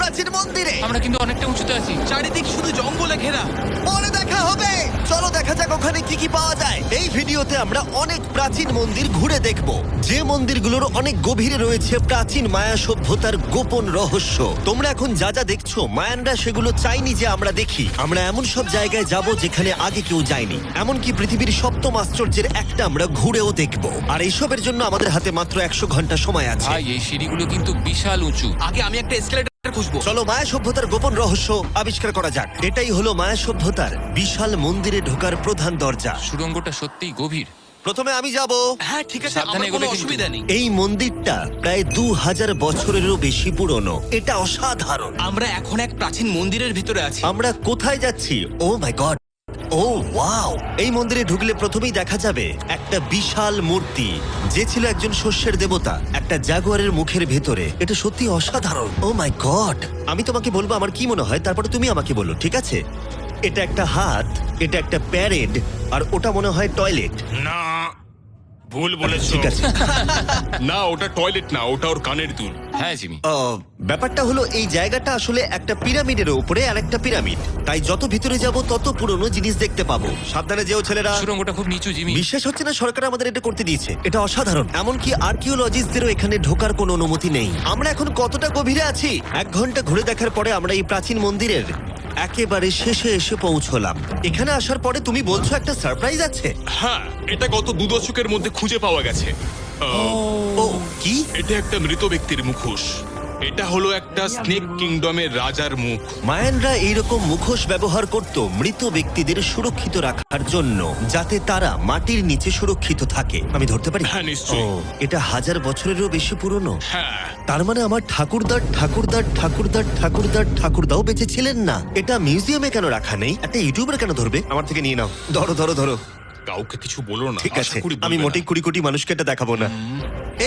প্রাচীন মন্দিরে। আমরা কিন্তু অনেকটা উঁচুতে আছি। চারিদিক শুধু জঙ্গলে ঘেরা। পরে দেখা হবে। চলো দেখা যাক ওখানে কি কি পাওয়া যায়। এই ভিডিওতে আমরা অনেক প্রাচীন মন্দির ঘুরে দেখব, যে মন্দিরগুলোর অনেক গভীরে রয়েছে প্রাচীন মায়া সভ্যতার গোপন রহস্য। তোমরা এখন যা যা দেখছো, মায়ানরা সেগুলো চাইনি যে আমরা দেখি। আমরা এমন সব জায়গায় যাব যেখানে আগে কেউ যায়নি, এমনকি পৃথিবীর সপ্তম আশ্চর্যের একটা আমরা ঘুরেও দেখব। আর এইসবের জন্য আমাদের হাতে মাত্র 100 ঘন্টা সময় আছে। ভাই এই সিঁড়িগুলো কিন্তু বিশাল উঁচু। আগে আমি একটা এসকেলেটর খুঁজবো। চলো মায়া সভ্যতার গোপন রহস্য আবিষ্কার করা যাক। এটাই হলো মায়া সভ্যতার বিশাল মন্দিরে ঢোকার প্রধান দরজা। সুড়ঙ্গটা সত্যিই গভীর। প্রথমে আমি যাব। হ্যাঁ ঠিক আছে, সাবধানে আমার কোনো এগোবে কিন্তু। অসুবিধা নেই। এই মন্দিরটা প্রায় 2000 বছরেরও বেশি পুরনো। এটা অসাধারণ। আমরা এখন এক প্রাচীন মন্দিরের ভিতরে আছি। আমরা কোথায় যাচ্ছি? ও মাই গড, ও ওয়াও! এই মন্দিরে ঢুকলে প্রথমেই দেখা যাবে একটা বিশাল মূর্তি, যে ছিল একজন শস্যের দেবতা, একটা জাগুয়ারের মুখের ভেতরে। এটা সত্যি অসাধারণ। ও মাই গড! আমি তোমাকে বলবো আমার কি মনে হয়, তারপরে তুমি আমাকে বলো, ঠিক আছে? এটা একটা হাত, এটা একটা প্যারেড, আর ওটা মনে হয় টয়লেট। না, ভুল বলেছো। ঠিক আছে। না, ওটা টয়লেট না, ওটা ওর কানের দুল। হ্যাঁ জিমি। ব্যাপারটা হলো এই জায়গাটা আসলে একটা পিরামিডের উপরে আর একটা পিরামিড, তাই যত ভিতরে যাব তত পুরনো জিনিস দেখতে পাবো। সাবধানে যেও ছেলেরা। সুড়ঙ্গটা খুব নিচু জিমি। বিশ্বাস হচ্ছে না সরকার আমাদের এটা করতে দিয়েছে। এটা অসাধারণ। এমনকি আর্কিওলজিস্টদেরও এখানে ঢোকার কোনো অনুমতি নেই। আমরা এখন কতটা গভীরে আছি? 1 ঘন্টা ঘুরে দেখার পরে আমরা এই প্রাচীন মন্দিরের একেবারে শেষে এসে পৌঁছলাম। এখানে আসার পরে তুমি বলছো একটা সারপ্রাইজ আছে। হ্যাঁ, এটা গত 2 দশকের মধ্যে খুঁজে পাওয়া গেছে। ও কি? এটা একটা মৃত ব্যক্তির মুখোশ। এটা হলো একটা স্নেক কিংডমের রাজার মুখ। মায়ানরা এইরকম মুখোশ ব্যবহার করত মৃত ব্যক্তিদের সুরক্ষিত রাখার জন্য, যাতে তারা মাটির নিচে সুরক্ষিত থাকে। আমি ধরতে পারি? হ্যাঁ, নিশ্চয়ই। ও, এটা 1000 বছরেরও বেশি পুরনো। হ্যাঁ, তার মানে আমার ঠাকুরদাও বেঁচে ছিলেন না। এটা মিউজিয়ামে কেন রাখা নেই? একটা ইউটিউবার কেন ধরবে? আমার থেকে নিয়ে নাও। ধরো ধরো ধরো। কাউকে কিছু বলো না। ঠিক আশা আছে, করি বলবে আমি না। মোটেই 20 কোটি মানুষকে এটা দেখাবো না।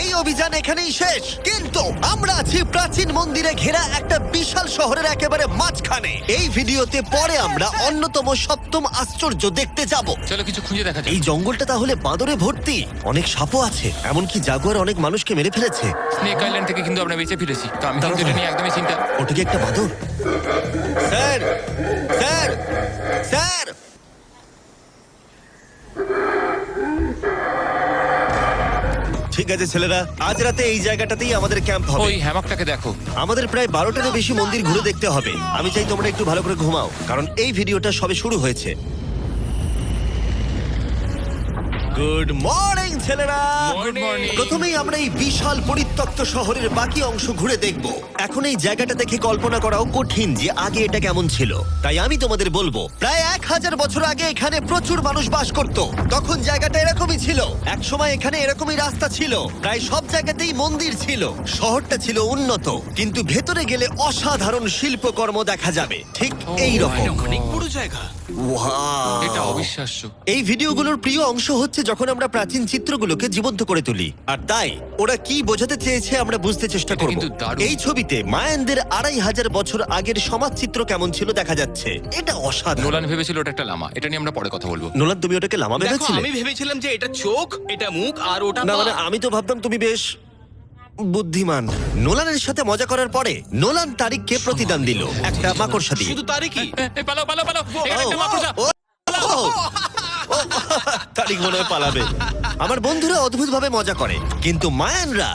এই অভিযান এখানেই শেষ, কিন্তু আমরা আছি প্রাচীন মন্দিরে ঘেরা একটা বিশাল শহরের একেবারে মাঝখানে। এই ভিডিওতে পরে আমরা অন্যতম সপ্তম আশ্চর্য দেখতে যাব। চলো কিছু খুঁজে দেখা যাক। এই জঙ্গলটা তাহলে বাঁদরে ভর্তি, অনেক সাপও আছে, এমনকি জাগুয়ার অনেক মানুষকে মেরে ফেলেছে। স্নেক আইল্যান্ড থেকে কিন্তু আমরা বেঁচে ফিরেছি, তো আমি কিন্তু এটা নিয়ে একদমই চিন্তা। ওটা কি একটা বাঁদর? Sir, sir, sir! ঠিক আছে ছেলেরা, আজ রাতে এই জায়গাটাতেই আমাদের ক্যাম্প হবে। ওই হ্যামকটাকে দেখো। আমাদের প্রায় 12টারও বেশি মন্দির ঘুরে দেখতে হবে। আমি চাই তোমরা একটু ভালো করে ঘুমাও, কারণ এই ভিডিওটা সবে শুরু হয়েছে। গুড মর্নিং ছেলেরা। Good morning. প্রথমেই আমরা এই বিশাল পরিত্যক্ত শহরের বাকি অংশ ঘুরে দেখব। এখন এই জায়গাটা দেখে কল্পনা করাও কঠিন যে আগে এটা কেমন ছিল। তাই আমি তোমাদের বলবো, প্রায় 1000 বছর আগে এখানে প্রচুর মানুষ বাস করত। তখন জায়গাটা এরকমই ছিল। এক সময় এখানে এরকমই রাস্তা ছিল, প্রায় সব জায়গাতেই মন্দির ছিল। শহরটা ছিল উন্নত, কিন্তু ভেতরে গেলে অসাধারণ শিল্পকর্ম দেখা যাবে, ঠিক এই রকম। এটা অনেক বড় জায়গা। এটা অবিশ্বাস্য। এই ভিডিওগুলোর প্রিয় অংশ হচ্ছে যখন আমরা প্রাচীন চিত্রগুলোকে জীবন্ত করে তুলি, আর তাই ওরা কি বোঝাতে চেয়েছে আমরা বুঝতে চেষ্টা এটা করব। কিন্তু দারুণ। এই ছবিতে মায়ানদের 2500 বছর আগের সমাজ চিত্র কেমন ছিল দেখা যাচ্ছে। এটা অসাধারণ। নোলান ভেবেছিল ওটা একটা লামা। এটা নিয়ে আমরা পরে কথা বলবো। নোলান, তুমি ওটাকে লামা দেখো, ভেবেছিলে? আমি ভেবেছিলাম যে এটা চোখ, এটা মুখ, আর ওটা না পা। মানে আমি তো ভাবতাম তুমি বেশ বুদ্ধিমান। নোলানের সাথে মজা করার পরে নোলান তারিখকে প্রতিদান দিল একটা মাকড়সা দিয়ে। শুধু তারই কি? এই পালাও পালাও পালাও, এখানে একটা মাকড়সা। ও, ও, ও, তারিখ মনে হয় পালাবে। আমার বন্ধুরা অদ্ভুত ভাবে মজা করে, কিন্তু মায়ানরা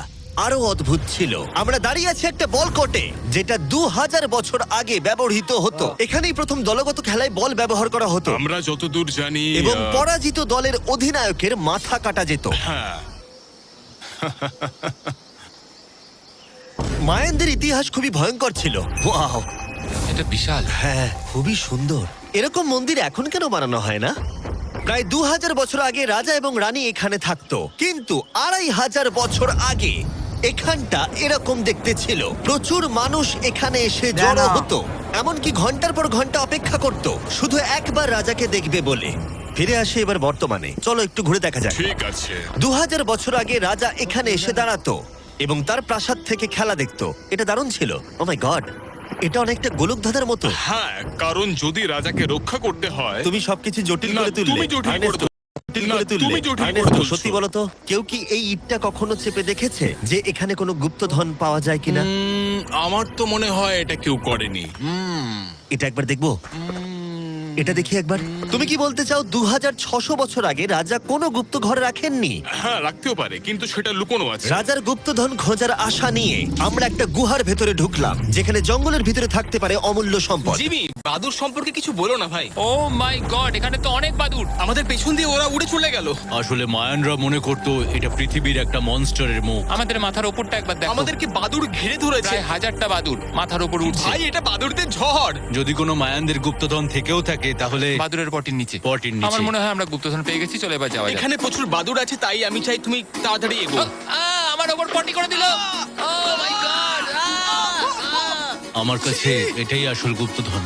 আরো অদ্ভুত ছিল। আমরা দাঁড়িয়ে আছি একটা বল কোর্টে, যেটা 2000 বছর আগে ব্যবহৃত হতো। এখানেই প্রথম দলগত খেলায় বল ব্যবহার করা হতো, আমরা যতদূর জানি এবং পরাজিত দলের অধিনায়কের মাথা কাটা যেত। হ্যাঁ, মায়ানদের ইতিহাস খুবই ভয়ঙ্কর ছিল। ওয়াও, এটা বিশাল। হ্যাঁ, খুবই সুন্দর। এরকম মন্দির এখন কেন বানানো হয় না? প্রায় 2000 বছর আগে রাজা এবং রানী এখানে থাকতো, কিন্তু 2500 বছর আগে এখানটা এরকম দেখতে ছিল। প্রচুর মানুষ এখানে এসে জড়ো হতো, এমনকি ঘন্টার পর ঘন্টা অপেক্ষা করত শুধু একবার রাজাকে দেখবে বলে। ফিরে আসে এবার বর্তমানে, চলো একটু ঘুরে দেখা যাক। ঠিক আছে। 2000 বছর আগে রাজা এখানে এসে দাঁড়াতো এবং তার প্রাসাদ থেকে খেলা দেখতো। এটা দারুণ ছিল। ও মাই গড, এটা অনেকটা গোলকধাঁধার মতো। হ্যাঁ, কারণ যদি রাজাকে রক্ষা করতে হয়। তুমি সবকিছু জটিল না, করে তুললে। তুমি জটিল করে আর্নেস্টো, জটিল করে না, তুললে। তুমি জটিল আর্নেস্টো, করে তুলছো। সত্যি বলো তো, কেউ কি এই ইটটা কখনো চেপে দেখেছে যে এখানে কোনো গুপ্তধন পাওয়া যায় কিনা? আমার তো মনে হয় এটা কেউ করেনি। এটা একবার দেখবো, এটা দেখি একবার। তুমি কি বলতে চাও 2600 বছর আগে রাজা কোনো গুপ্ত ঘরে রাখেননি? হ্যাঁ, রাখতেও পারে, কিন্তু সেটা লুকোনো আছে। রাজার গুপ্তধন খোঁজার আশা নিয়ে আমরা একটা গুহার ভেতরে ঢুকলাম, যেখানে জঙ্গলের ভিতরে থাকতে পারে অমূল্য সম্পদ। জিমি, বাদুর সম্পর্কে কিছু বলো না ভাই। ও মাই গড, এখানে তো অনেক বাদুড়। আমাদের পেছন দিয়ে ওরা উড়ে চলে গেল। আসলে মায়ানরা মনে করতো এটা পৃথিবীর একটা মনস্টারের মুখ। আমাদের মাথার ওপরটা একবার দেখো, আমাদেরকে বাদুর ঘিরে ধরেছে। প্রায় 1000টা বাদুড় মাথার ওপর উঠছে। ভাই, এটা বাদুরদের ঝড়। যদি কোনো মায়ানদের গুপ্তধন থেকেও থাকে তাহলে বাদুড়ের পটির নিচে। পটির নিচে। আমার মনে হয় আমরা গুপ্তধন পেয়ে গেছি, চলে এবার যাওয়া যাক। এখানে প্রচুর বাদুর আছে, তাই আমি চাই তুমি তাড়াতাড়ি এগো। আমার ওপর পটি করে দিল। ও মাই গড। আমার কাছে এটাই আসল গুপ্তধন।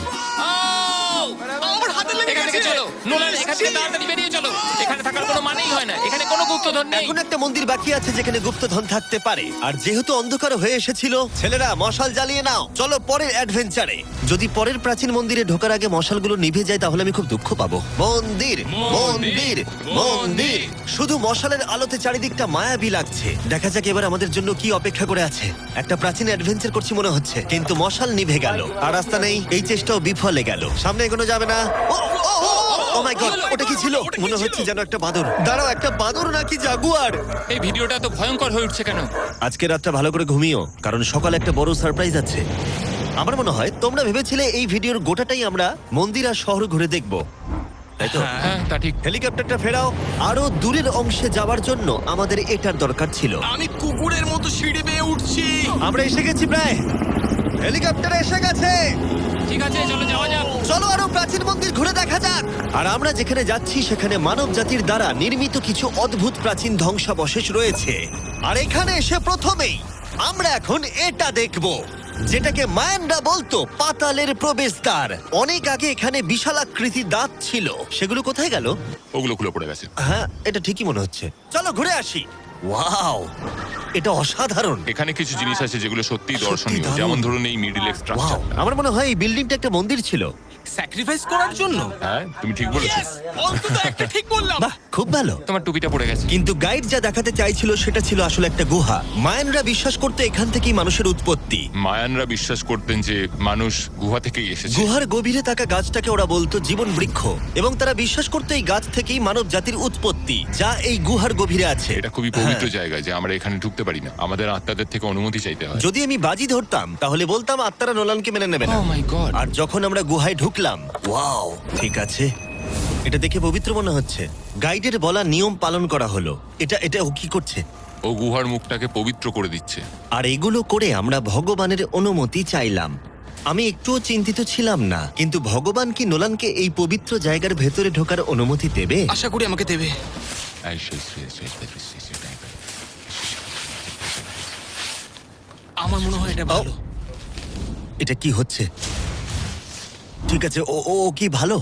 আমার হাতে লেগে এখান থেকে গেছে। চলো নোলান, এখান থেকে তাড়াতাড়ি বেরিয়ে চলো। এখানে থাকার কোনো মানেই হয় না, এখানে কোনো গুপ্তধন নেই। এখন একটা মন্দির বাকি আছে যেখানে গুপ্তধন থাকতে পারে, আর যেহেতু অন্ধকার হয়ে এসেছিল, ছেলেরা মশাল জ্বালিয়ে নাও। চলো পরের অ্যাডভেঞ্চারে। যদি পরের প্রাচীন মন্দিরে ঢোকার আগে মশালগুলো নিভে যায় তাহলে আমি খুব দুঃখ পাবো। মন্দির, মন্দির, মন্দির। শুধু মশালের আলোতে চারিদিকটা মায়াবী লাগছে। দেখা যাক এবার আমাদের জন্য কি অপেক্ষা করে আছে। একটা প্রাচীন অ্যাডভেঞ্চার করছি মনে হচ্ছে, কিন্তু মশাল নিভে গেল আর রাস্তা নেই। এই চেষ্টাও বিফলে গেল। সামনে এগোনো যাবে না। ও মাই গড, ওটা কি ছিল? মনে হচ্ছে যেন একটা বাদুড়। দাঁড়াও, একটা বাদুড় নাকি জাগুয়ার? এই ভিডিওটা তো ভয়ঙ্কর হয়ে উঠছে কেন? আজকে রাতটা ভালো করে ঘুমিও, কারণ সকালে একটা বড় সারপ্রাইজ আছে। আমার মনে হয় তোমরা ভেবেছিলে এই ভিডিওর গোটাটাই আমরা মন্দির আর শহর ঘুরে দেখব, তাই তো? হ্যাঁ, তা ঠিক। হেলিকপ্টারটা ফেরাও। আরো দূরের অংশে যাওয়ার জন্য আমাদের এটার দরকার ছিল। আমি কুকুরের মতো সিঁড়ি বেয়ে উঠছি। আমরা এসে গেছি প্রায়। হেলিকপ্টার এসে গেছে। ঠিক আছে, চলো যাওয়া যাক। চলো আরো প্রাচীন মন্দির ঘুরে দেখা যাক। আর আমরা যেখানে যাচ্ছি সেখানে মানব জাতির দ্বারা নির্মিত কিছু অদ্ভুত প্রাচীন ধ্বংসাবশেষ রয়েছে। আর এখানে এসে প্রথমেই আমরা এখন এটা দেখব, যেটাকে মায়ানরা বলতো পাতালের প্রবেশদ্বার। অনেক আগে এখানে বিশালাকৃতি দাঁত ছিল, সেগুলো কোথায় গেল? ওগুলো খুলে পড়ে গেছে। হ্যাঁ, এটা ঠিকই মনে হচ্ছে। চলো ঘুরে আসি। ওয়াও, এটা অসাধারণ। এখানে কিছু জিনিস আছে যেগুলো সত্যিই দর্শনীয়, দারুণ। যেমন ধরুন এই মিডিল ওয়াও, স্ট্রাকচার। আমার মনে হয় এই বিল্ডিংটা একটা মন্দির ছিল। স্যাক্রিফাইস করার জন্য। হ্যাঁ, তুমি ঠিক বলেছো। অন্তত একটা ঠিক বললাম। বাহ, খুব ভালো। তোমার টুপিটা পড়ে গেছে। কিন্তু গাইড যা দেখাতে চাইছিল সেটা ছিল আসলে একটা গুহা। মায়ানরা বিশ্বাস করতে এখান থেকেই মানুষের উৎপত্তি। মায়ানরা বিশ্বাস করতেন যে মানুষ গুহা থেকেই এসেছে। গুহার গভীরে থাকা গাছটাকে ওরা বলতো জীবন বৃক্ষ, এবং তারা বিশ্বাস করতো এই গাছ থেকেই মানব জাতির উৎপত্তি, যা এই গুহার গভীরে আছে। এটা খুবই পবিত্র জায়গা যে আমরা এখানে ঢুকতে পারি না, আমাদের আত্মাদের থেকে অনুমতি চাইতে হয়। যদি আমি বাজি ধরতাম তাহলে বলতাম আত্মারা নোলানকে মেনে নেবে না। ও মাই গড। আর যখন আমরা গুহায় ঢুকলাম, ওয়াও, ঠিক আছে, এটা দেখে পবিত্র মনে হচ্ছে। গাইডের বলা নিয়ম পালন করা হলো। এটা ও কি করছে? ও গুহার মুখটাকে পবিত্র করে দিচ্ছে। আর এগুলো করে আমরা ভগবানের অনুমতি চাইলাম। আমি একটুও চিন্তিত ছিলাম না, কিন্তু ভগবান কি নোলানকে এই পবিত্র জায়গার ভেতরে ঢোকার অনুমতি দেবে? আশা করি আমাকে দেবে। আমার মনে হয় এটা ভালো। এটা কি হচ্ছে? ঠিক আছে, ও ও ও কি ভালো?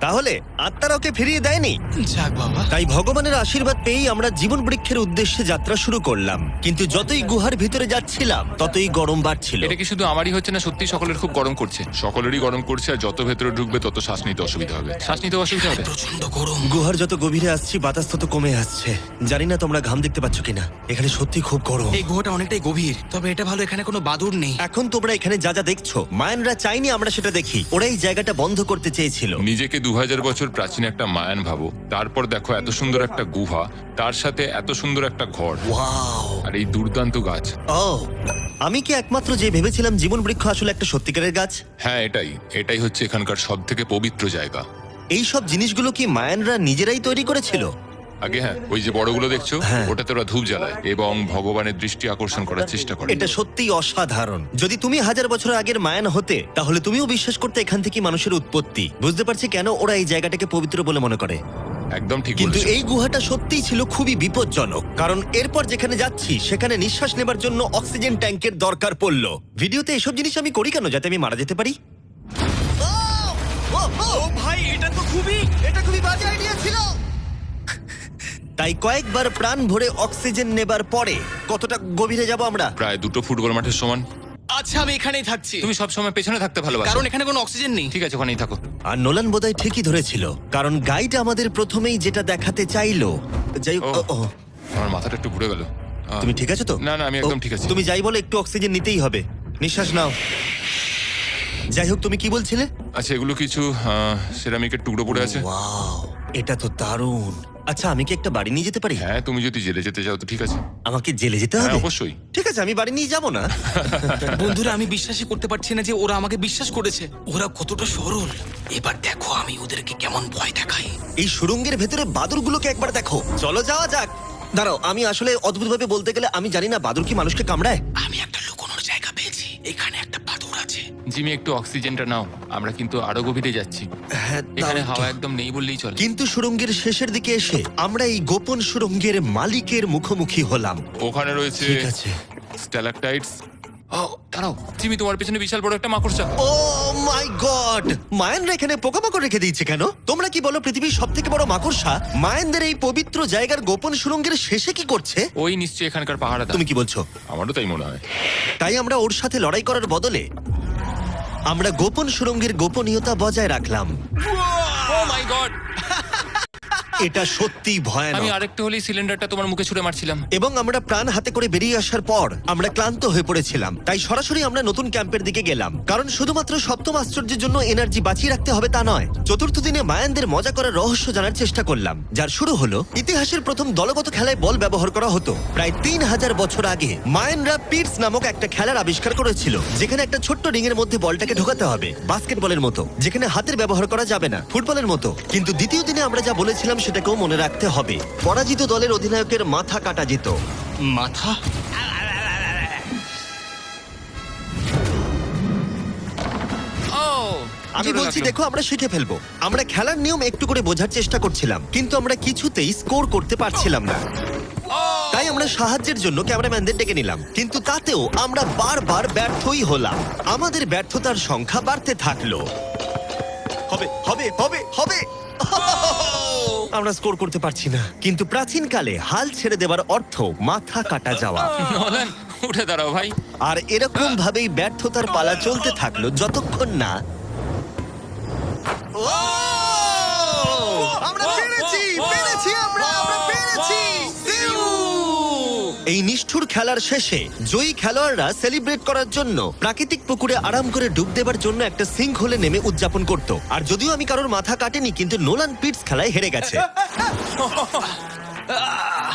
তাহলে আত্মারা ওকে ফিরিয়ে দেয়নি। যাক বাবা। তাই ভগবানের আশীর্বাদ পেয়েই আমরা জীবন বৃক্ষের উদ্দেশ্যে যাত্রা শুরু করলাম। কিন্তু যতই গুহার ভিতরে যাচ্ছিলাম ততই গরম বাড়ছিল। এটা কি শুধু আমারই হচ্ছে না, সত্যি সকলের খুব গরম করছে? সকলেরই গরম করছে, আর যত ভেতরে ঢুকবে তত শ্বাস নিতে অসুবিধা হবে। শ্বাস নিতে অসুবিধা হবে। প্রচন্ড গরম। গুহার যত গভীরে আসছি বাতাস তত কমে আসছে। জানি না তোমরা ঘাম দেখতে পাচ্ছ কিনা, এখানে সত্যি খুব গরম। এই গুহাটা অনেকটাই গভীর, তবে এটা ভালো এখানে কোনো বাদুড় নেই। এখন তোমরা এখানে যা যা দেখছো, মায়ানরা চাইনি আমরা সেটা দেখি। ওরা এই জায়গাটা বন্ধ করতে চেয়েছিল। নিজেকে 2000 বছর প্রাচীন একটা মায়ান ভাবো, তারপর দেখো এত সুন্দর একটা গুহা, তার সাথে এত সুন্দর একটা ঘর, ওয়াও, আর এই দুর্দান্ত গাছ। ও, আমি কি একমাত্র যে ভেবেছিলাম জীবন বৃক্ষ আসলে একটা সত্যিকারের গাছ? হ্যাঁ, এটাই হচ্ছে এখানকার সব থেকে পবিত্র জায়গা। এই সব জিনিসগুলো কি মায়ানরা নিজেরাই তৈরি করেছিল? আগে হ্যাঁ, ওই যে বড়গুলো দেখছো, হ্যাঁ। ওটাতে ওরা ধূপ জ্বালায় এবং ভগবানের দৃষ্টি আকর্ষণ করার চেষ্টা করে। এটা সত্যিই অসাধারণ। যদি তুমি 1000 বছর আগের মায়ান হতে, তাহলে তুমিও বিশ্বাস করতে এখান থেকে মানুষের উৎপত্তি। বুঝতে পারছি কেন ওরা এই জায়গাটাকে পবিত্র বলে মনে করে। একদম ঠিক কিন্তু বলেছো। এই গুহাটা সত্যিই ছিল খুবই বিপজ্জনক, কারণ এরপর যেখানে যাচ্ছি সেখানে নিঃশ্বাস নেবার জন্য অক্সিজেন ট্যাঙ্কের দরকার পড়লো। ভিডিওতে এসব জিনিস আমি করি কেন? যাতে আমি মারা যেতে পারি। ও ভাই, এটা তো এটা খুবই বাজে আইডিয়া ছিল। তাই কয়েকবার প্রাণ ভরে অক্সিজেন নেবার পরে কতটা গভীরে যাব আমরা? প্রায় 2 ফুটবল মাঠের সমান। আচ্ছা, আমি এখানেই থাকছি। তুমি সবসময় পেছনে থাকতে ভালোবাসো। কারণ এখানে কোনো অক্সিজেন নেই। ঠিক আছে, ওখানেই থাকো। আর নোলান বোধহয় ঠিকই ধরেছিল, কারণ গাইড আমাদের প্রথমেই যেটা দেখাতে চাইলো। যাই হোক, ও। ও, ও, আমার মাথাটা একটু ঘুরে গেল। তুমি ঠিক আছো তো? না, না, আমি একদম ও, ঠিক আছি। তুমি যাই বলো, একটু অক্সিজেন নিতেই হবে। নিঃশ্বাস নাও। যাই হোক, তুমি কি বলছিলে? আচ্ছা, এগুলো কিছু সেরামিকের টুকরো পড়ে আছে। ওয়াও, এটা তো দারুণ। আচ্ছা, আমি কি একটা বাড়ি নিয়ে যেতে পারি? হ্যাঁ, তুমি যদি জেলে যেতে চাও তো ঠিক আছে। আমাকে জেলে যেতে হ্যাঁ, হবে? অবশ্যই। ঠিক আছে, আমি বাড়ি নিয়ে যাব না। বন্ধুরা, আমি বিশ্বাসই করতে পারছি না যে ওরা আমাকে বিশ্বাস করেছে। ওরা কতটা সরল। এবার দেখো আমি ওদেরকে কেমন ভয় দেখাই। এই সুড়ঙ্গের ভেতরে বাদুরগুলোকে একবার দেখো। চলো যাওয়া যাক। দাঁড়াও, আমি আসলে অদ্ভুতভাবে বলতে গেলে আমি জানি না বাদুর কি মানুষকে কামড়ায়। আমি একটা লুকোনোর জায়গা পেয়েছি। এখানে একটা বাদুড় আছে। জিমি, একটু অক্সিজেনটা নাও, আমরা কিন্তু আরো গভীরে যাচ্ছি। হ্যাঁ, এখানে দাও হাওয়া একটু। একদম নেই বললেই চলে। কিন্তু সুড়ঙ্গের শেষের দিকে এসে আমরা এই গোপন সুড়ঙ্গের মালিকের মুখোমুখি হলাম। ওখানে রয়েছে ঠিক আছে। স্ট্যালাকটাইটস। ও দাঁড়াও, জিমি, তোমার পেছনে বিশাল বড় একটা মাকড়সা। ও মাই গড! মায়ানরা এখানে পোকামাকড় রেখে দিয়েছে কেন? তোমরা কি বলো, পৃথিবীর সবথেকে বড় মাকড়সা মায়ানদের এই পবিত্র জায়গার গোপন সুড়ঙ্গের শেষে কি করছে? ওই নিশ্চয়ই এখানকার পাহাড়া। তুমি কি বলছো? আমারও তাই মনে হয়। তাই আমরা ওর সাথে লড়াই করার বদলে আমরা গোপন সুড়ঙ্গের গোপনীয়তা বজায় রাখলাম। ও মাই গড! এটা সত্যি আমি ভয়ানক। আরেকটু হলেই সিলিন্ডারটা তোমার মুখে ছুঁড়ে মারছিলাম। এবং আমরা প্রাণ হাতে করে বেরিয়ে আসার পর আমরা ক্লান্ত হয়ে পড়েছিলাম, তাই সরাসরি আমরা নতুন ক্যাম্পের দিকে গেলাম। কারণ শুধুমাত্র সপ্তম আশ্চর্যের জন্য এনার্জি বাঁচিয়ে রাখতে হবে তা নয়। চতুর্থ দিনে মায়ানদের মজা করার রহস্য জানার চেষ্টা করলাম, যার শুরু হলো ইতিহাসের প্রথম দলগত খেলায় বল ব্যবহার করা হতো। প্রায় 3000 বছর আগে মায়ানরা পিটস নামক একটা খেলার আবিষ্কার করেছিল, যেখানে একটা ছোট্ট রিং এর মধ্যে বলটাকে ঢোকাতে হবে, বাস্কেটবলের মতো, যেখানে হাতের ব্যবহার করা যাবে না, ফুটবলের মতো। কিন্তু দ্বিতীয় দিনে আমরা যা বলেছিলাম সেটাকেও মনে রাখতে হবে। পরাজিত দলের অধিনায়কের মাথা কাটা যেত। মাথা? ও, আমি জোরে বলছি লাগলো। দেখো, আমরা শিখে ফেলবো। আমরা খেলার নিয়ম একটু করে বোঝার চেষ্টা করছিলাম, কিন্তু আমরা কিছুতেই স্কোর করতে পারছিলাম না। তাই আমরা সাহায্যের জন্য ক্যামেরাম্যানদের ডেকে নিলাম, কিন্তু তাতেও আমরা বারবার ব্যর্থই হলাম। আমাদের ব্যর্থতার সংখ্যা বাড়তে থাকলো। হবে হবে হবে হবে আমরা স্কোর করতে পারছি না। কিন্তু প্রাচীনকালে হাল ছেড়ে দেওয়ার অর্থ মাথা কাটা যাওয়া। নোলান, উঠে দাঁড়াও ভাই। আর এরকম ভাবেই ব্যর্থতার পালা চলতে থাকলো যতক্ষণ না আমরা পেরেছি, পেরেছি, আমরা পেরেছি। এই নিষ্ঠুর খেলার শেষে জয়ী খেলোয়াড়রা সেলিব্রেট করার জন্য প্রাকৃতিক পুকুরে আরাম করে ডুব দেবার জন্য একটা সিঙ্কহোলে নেমে উদযাপন করত। আর যদিও আমি কারোর মাথা কাটেনি, কিন্তু নোলান পিটস খেলায় হেরে গেছে।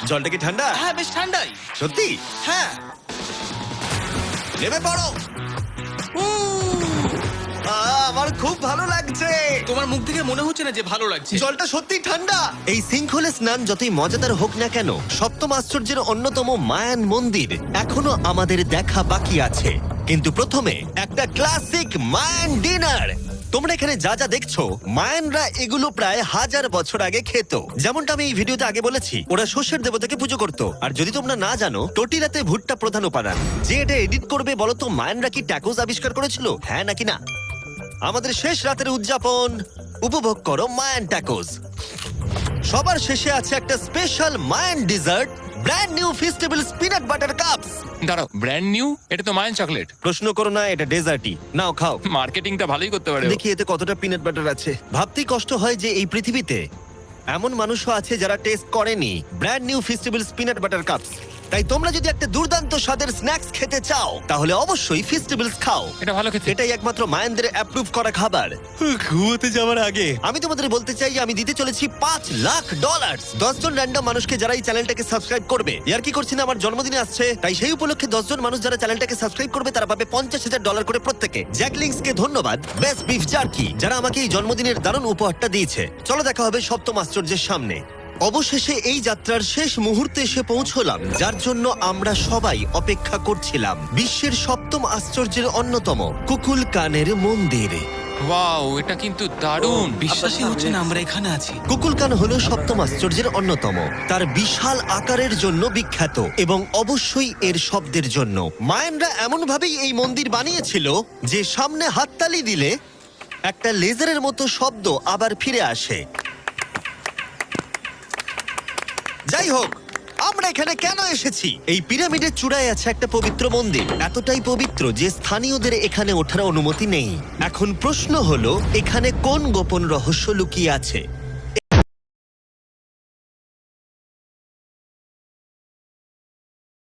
জলটা কি ঠান্ডা? হ্যাঁ, বেশ ঠান্ডাই। সত্যি? হ্যাঁ। নেমে পড়ো। আমার খুব ভালো লাগছে। তোমার মুখ থেকে মনে হচ্ছে না যে ভালো লাগছে। জলটা সত্যি ঠান্ডা। এই সিঙ্কহোলে স্নান যতই মজাদার হোক না কেন, সপ্তম আশ্চর্যের অন্যতম মায়ান মন্দির এখনো আমাদের দেখা বাকি আছে। কিন্তু প্রথমে একটা ক্লাসিক মায়ান ডিনার। তোমরা এখানে যা যা দেখছো, মায়ানরা এগুলো প্রায় 1000 বছর আগে খেত। যেমনটা আমি এই ভিডিওতে আগে বলেছি, ওরা শস্যের দেবতাকে পুজো করত। আর যদি তোমরা না জানো, টোটিলাতে ভুট্টা প্রধান উপাদান। যে এটা এডিট করবে বলো তো, মায়ানরা কি ট্যাকোস আবিষ্কার করেছিল, হ্যাঁ নাকি না? আমাদের শেষ রাতের উদযাপন উপভোগ করো মায়ান ট্যাকোস। সবার শেষে আছে একটা special Mayan dessert, brand new festivals peanut butter cups. দাঁড়াও, ব্র্যান্ড নিউ? এটা তো মায়ান চকলেট। প্রশ্ন করো না, এটা ডেজার্টই। নাও খাও। মার্কেটিংটা ভালোই করতে পারে ও। দেখি এতে কতটা পিনাট বাটার আছে। ভাবতেই কষ্ট হয় যে এই পৃথিবীতে এমন মানুষও আছে যারা টেস্ট করেনি brand new festivals peanut butter cups. তাই তোমরা যদি একটা দুর্দান্ত স্বাদের স্ন্যাক্স খেতে চাও, তাহলে অবশ্যই ফেস্টিভ্যালস খাও। এটা ভালো খেতে। এটাই একমাত্র মায়ানদের অ্যাপ্রুভ করা খাবার। ঘুমোতে যাওয়ার আগে আমি তোমাদের বলতে চাই, আমি দিতে চলেছি $5 লাখ। 10 জন র্যান্ডম মানুষকে যারা এই চ্যানেলটাকে সাবস্ক্রাইব করবে। ইয়ার কি করছি না, আমার জন্মদিনে আসছে, তাই সেই উপলক্ষে 10 জন মানুষ যারা চ্যানেলটাকে সাবস্ক্রাইব করবে তারা পাবে $50,000 করে প্রত্যেকে। জ্যাকলিংসকে ধন্যবাদ, বেস্ট বিফ জার্কি, যারা আমাকে এই জন্মদিনের দারুণ উপহারটা দিয়েছে। চলো দেখা হবে সপ্তম আশ্চর্যের সামনে। অবশেষে এই যাত্রার শেষ মুহূর্তে এসে পৌঁছলাম, যার জন্য আমরা সবাই অপেক্ষা করছিলাম। বিশ্বের সপ্তম আশ্চর্যের অন্যতম কুকুলকানের মন্দির। ওয়াও, এটা কিন্তু দারুণ। বিশ্বাসই হচ্ছে না আমরা এখানে আছি। কুকুলকান হলো সপ্তম আশ্চর্যের অন্যতম। তার বিশাল আকারের জন্য বিখ্যাত এবং অবশ্যই এর শব্দের জন্য। মায়ানরা এমন ভাবেই এই মন্দির বানিয়েছিল যে সামনে হাততালি দিলে একটা লেজারের মতো শব্দ আবার ফিরে আসে। যাই হোক, আমরা এখানে কেন এসেছি? এই পিরামিডের চূড়ায় আছে একটা পবিত্র মন্দির, এতটাই পবিত্র যে স্থানীয়দের এখানে ওঠার অনুমতি নেই। এখন প্রশ্ন হলো, এখানে কোন গোপন রহস্য লুকিয়ে আছে?